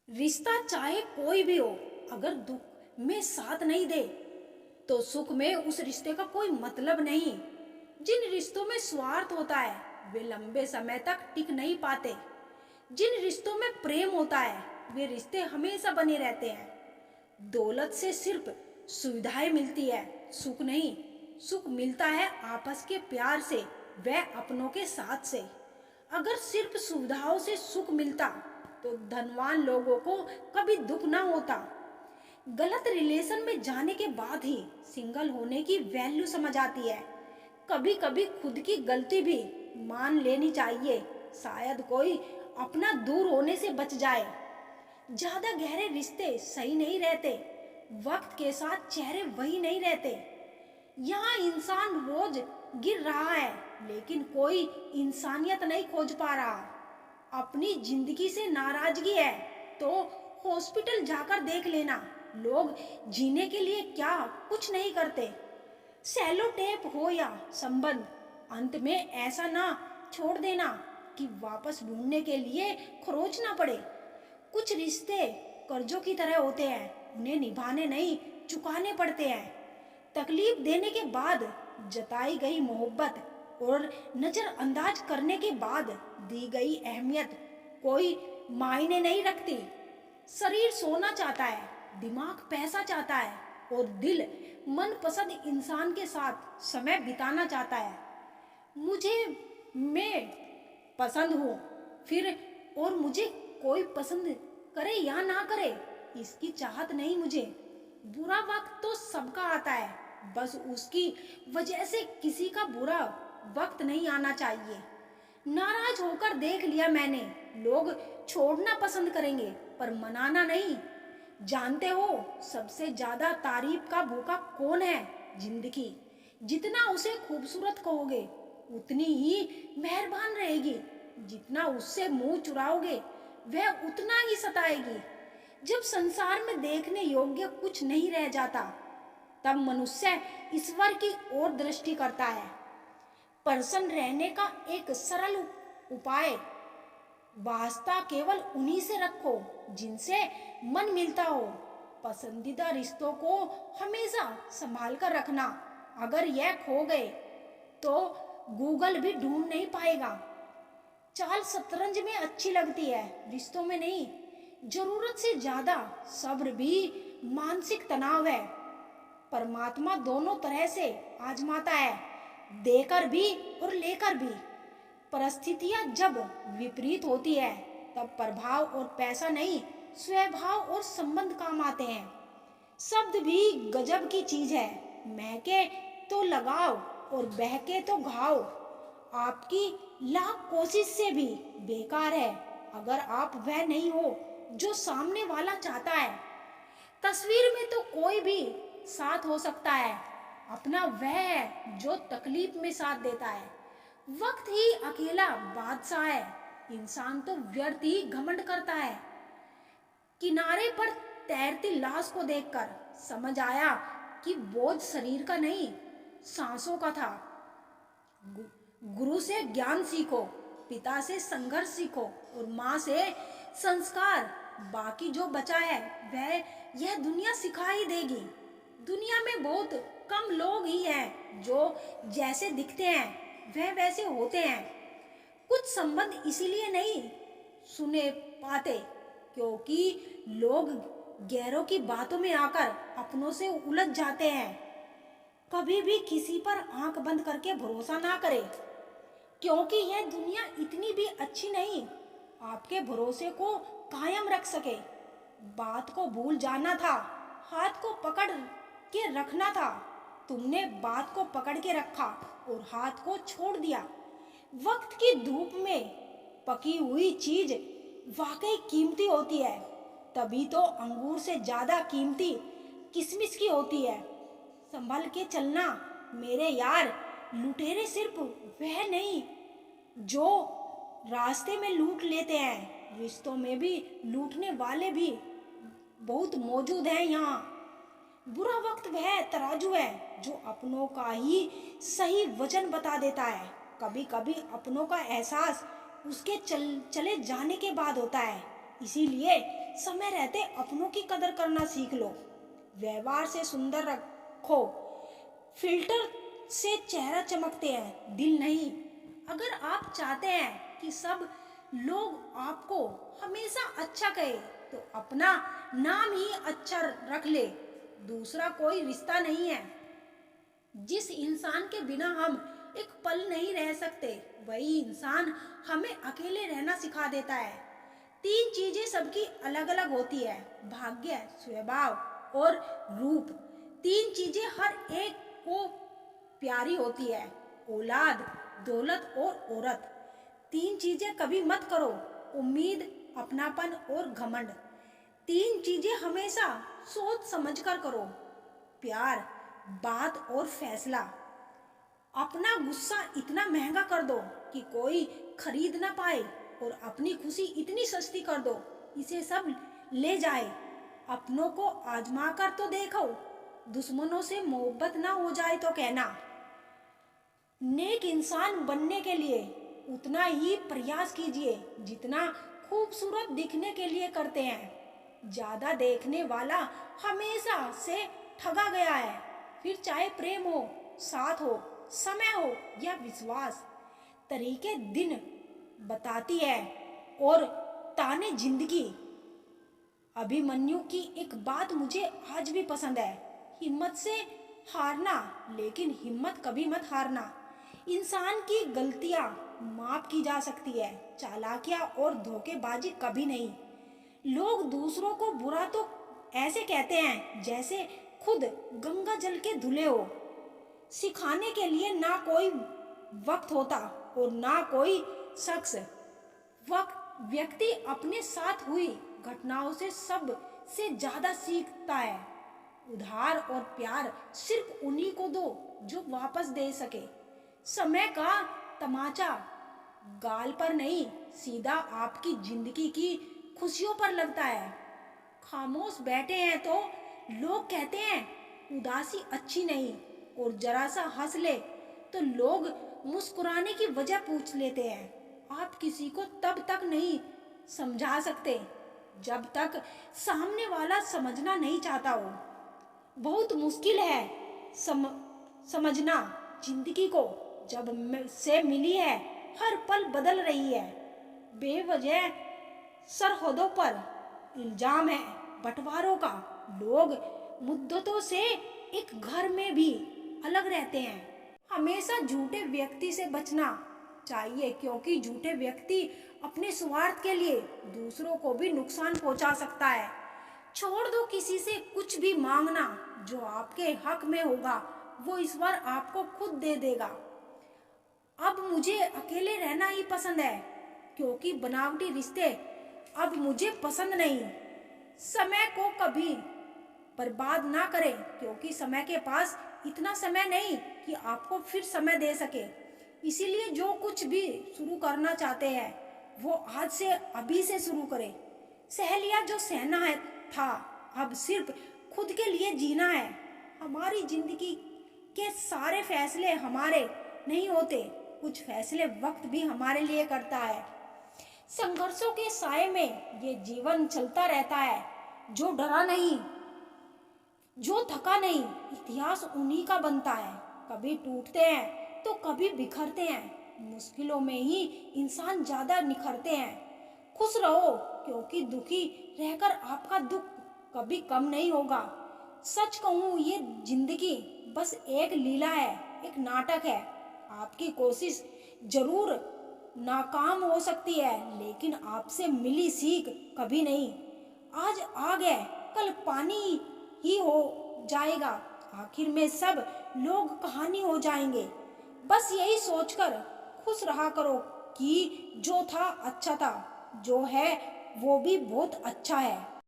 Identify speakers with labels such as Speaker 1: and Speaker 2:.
Speaker 1: रिश्ता चाहे कोई भी हो, अगर दुख में साथ नहीं दे तो सुख में उस रिश्ते का कोई मतलब नहीं। जिन रिश्तों में स्वार्थ होता है वे लंबे समय तक टिक नहीं पाते। जिन रिश्तों में प्रेम होता है वे रिश्ते हमेशा बने रहते हैं। दौलत से सिर्फ सुविधाएं मिलती है, सुख नहीं। सुख मिलता है आपस के प्यार से, वह अपनों के साथ से। अगर सिर्फ सुविधाओं से सुख मिलता तो धनवान लोगों को कभी दुख ना होता। गलत रिलेशन में जाने के बाद ही सिंगल होने की वैल्यू समझ आती है। कभी कभी खुद की गलती भी मान लेनी चाहिए, शायद कोई अपना दूर होने से बच जाए। ज्यादा गहरे रिश्ते सही नहीं रहते, वक्त के साथ चेहरे वही नहीं रहते। यहाँ इंसान रोज गिर रहा है लेकिन कोई इंसानियत नहीं खोज पा रहा। अपनी जिंदगी से नाराजगी है तो हॉस्पिटल जाकर देख लेना। लोग जीने के लिए क्या कुछ नहीं करते। सेलो टेप हो या संबंध, अंत में ऐसा ना छोड़ देना कि वापस ढूंढने के लिए खरोचना पड़े। कुछ रिश्ते कर्जों की तरह होते हैं, उन्हें निभाने नहीं चुकाने पड़ते हैं। तकलीफ देने के बाद जताई गई मोहब्बत और नजरअंदाज करने के बाद दी गई अहमियत कोई मायने नहीं रखती। शरीर सोना चाहता है, दिमाग पैसा चाहता है और दिल मनपसंद इंसान के साथ समय बिताना चाहता है। मुझे मैं पसंद हूँ फिर, और मुझे कोई पसंद करे या ना करे इसकी चाहत नहीं मुझे। बुरा वक्त तो सबका आता है, बस उसकी वजह से किसी का बुरा वक्त नहीं आना चाहिए। नाराज होकर देख लिया मैंने, लोग छोड़ना पसंद करेंगे पर मनाना नहीं। जानते हो सबसे ज्यादा तारीफ का भूखा कौन है? जिंदगी। जितना उसे खूबसूरत कहोगे उतनी ही मेहरबान रहेगी, जितना उससे मुंह चुराओगे वह उतना ही सताएगी। जब संसार में देखने योग्य कुछ नहीं रह जाता तब मनुष्य ईश्वर की ओर दृष्टि करता है। प्रसन्न रहने का एक सरल उपाय, वास्ता केवल उन्हीं से रखो जिनसे मन मिलता हो। पसंदीदा रिश्तों को हमेशा संभाल कर रखना, अगर यह खो गए तो गूगल भी ढूंढ नहीं पाएगा। चाल शतरंज में अच्छी लगती है, रिश्तों में नहीं। जरूरत से ज्यादा सब्र भी मानसिक तनाव है। परमात्मा दोनों तरह से आजमाता है, देकर भी और लेकर भी। परिस्थितियां जब विपरीत होती है तब प्रभाव और पैसा नहीं, स्वभाव और संबंध काम आते हैं। शब्द भी गजब की चीज है, महके तो लगाओ और बहके तो घाव। आपकी लाख कोशिश से भी बेकार है अगर आप वह नहीं हो जो सामने वाला चाहता है। तस्वीर में तो कोई भी साथ हो सकता है, अपना वह है जो तकलीफ में साथ देता है। वक्त ही अकेला बादशाह है, इंसान तो व्यर्थ ही घमंड करता है। किनारे पर तैरती लाश को देखकर समझ आया कि बोझ शरीर का नहीं सांसों का था। गुरु से ज्ञान सीखो, पिता से संघर्ष सीखो और माँ से संस्कार। बाकी जो बचा है वह यह दुनिया सिखा ही देगी। दुनिया में बहुत कम लोग ही हैं जो जैसे दिखते हैं वह वैसे होते हैं। कुछ संबंध इसीलिए नहीं सुने पाते क्योंकि लोग गैरों की बातों में आकर अपनों से उलझ जाते हैं। कभी भी किसी पर आंख बंद करके भरोसा ना करे, क्योंकि यह दुनिया इतनी भी अच्छी नहीं आपके भरोसे को कायम रख सके। बात को भूल जाना था, हाथ को पकड़ के रखना था। तुमने बात को पकड़ के रखा और हाथ को छोड़ दिया। वक्त की धूप में पकी हुई चीज वाकई कीमती होती है, तभी तो अंगूर से ज्यादा कीमती किशमिश की होती है। संभल के चलना मेरे यार, लुटेरे सिर्फ वह नहीं जो रास्ते में लूट लेते हैं, रिश्तों में भी लूटने वाले भी बहुत मौजूद हैं यहाँ। बुरा वक्त वह तराजू है जो अपनों का ही सही वजन बता देता है। कभी कभी अपनों का एहसास उसके चले जाने के बाद होता है, इसीलिए समय रहते अपनों की कदर करना सीख लो। व्यवहार से सुंदर रखो, फिल्टर से चेहरा चमकते हैं, दिल नहीं। अगर आप चाहते हैं कि सब लोग आपको हमेशा अच्छा कहे तो अपना नाम ही अच्छा रख ले। दूसरा कोई रिश्ता नहीं है। जिस इंसान के बिना हम एक पल नहीं रह सकते, वही इंसान हमें अकेले रहना सिखा देता है। 3 चीजें सबकी अलग अलग होती है, भाग्य, स्वभाव और रूप। 3 चीजें हर एक को प्यारी होती है, औलाद, दौलत और औरत। 3 चीजें कभी मत करो, उम्मीद, अपनापन और घमंड। 3 चीजें हमेशा सोच समझ कर करो, प्यार, बात और फैसला। अपना गुस्सा इतना महंगा कर दो कि कोई खरीद ना पाए, और अपनी खुशी इतनी सस्ती कर दो इसे सब ले जाए। अपनों को आजमा कर तो देखो, दुश्मनों से मोहब्बत ना हो जाए तो कहना। नेक इंसान बनने के लिए उतना ही प्रयास कीजिए जितना खूबसूरत दिखने के लिए करते हैं। ज्यादा देखने वाला हमेशा से ठगा गया है। फिर चाहे प्रेम हो, साथ हो, समय हो या विश्वास, तरीके दिन बताती है और ताने जिंदगी। अभिमन्यु की एक बात मुझे आज भी पसंद है, हिम्मत से हारना, लेकिन हिम्मत कभी मत हारना। इंसान की गलतियां माफ की जा सकती है, चालाकियां और धोखेबाजी कभी नहीं। लोग दूसरों को बुरा तो ऐसे कहते हैं जैसे खुद गंगा जल के धुले हो। सिखाने के लिए ना कोई वक्त होता और ना कोई शख्स। वक्त व्यक्ति अपने साथ हुई घटनाओं से सब से ज्यादा सीखता है। उधार और प्यार सिर्फ उन्हीं को दो जो वापस दे सके। समय का तमाचा गाल पर नहीं, सीधा आपकी जिंदगी की खुशियों पर लगता है। खामोश बैठे हैं तो लोग कहते हैं उदासी अच्छी नहीं, और जरा सा हंस ले तो लोग मुस्कुराने की वजह पूछ लेते हैं। आप किसी को तब तक नहीं समझा सकते जब तक सामने वाला समझना नहीं चाहता हो। बहुत मुश्किल है समझना जिंदगी को जब से मिली है, हर पल बदल रही है। बेवजह सरहदों पर इल्जाम है बंटवारों का। लोग मुद्दतों से एक घर में भी अलग रहते हैं। हमेशा झूठे व्यक्ति से बचना चाहिए, क्योंकि झूठे व्यक्ति अपने स्वार्थ के लिए दूसरों को भी नुकसान पहुंचा सकता है। छोड़ दो किसी से कुछ भी मांगना, जो आपके हक में होगा वो ईश्वर आपको खुद दे देगा। अब मुझे अकेले रहना ही पसंद है, क्योंकि बनावटी रिश्ते अब मुझे पसंद नहीं। समय को कभी बर्बाद ना करें, क्योंकि समय के पास इतना समय नहीं कि आपको फिर समय दे सके। इसीलिए जो कुछ भी शुरू करना चाहते हैं वो आज से अभी से शुरू करें। सहेलिया जो सहना है था, अब सिर्फ खुद के लिए जीना है। हमारी जिंदगी के सारे फैसले हमारे नहीं होते, कुछ फैसले वक्त भी हमारे लिए करता है। संघर्षों के साए में ये जीवन चलता रहता है। जो डरा नहीं, जो थका नहीं, इतिहास उन्हीं का बनता है। कभी टूटते हैं तो कभी बिखरते हैं। मुश्किलों में ही इंसान ज्यादा निखरते हैं। खुश रहो, क्योंकि दुखी रहकर आपका दुख कभी कम नहीं होगा। सच कहूँ, ये जिंदगी बस एक लीला है, एक नाटक है। आपकी कोशिश जरूर नाकाम हो सकती है, लेकिन आपसे मिली सीख कभी नहीं। आज आग है, कल पानी ही हो जाएगा। आखिर में सब लोग कहानी हो जाएंगे। बस यही सोचकर खुश रहा करो कि जो था अच्छा था, जो है वो भी बहुत अच्छा है।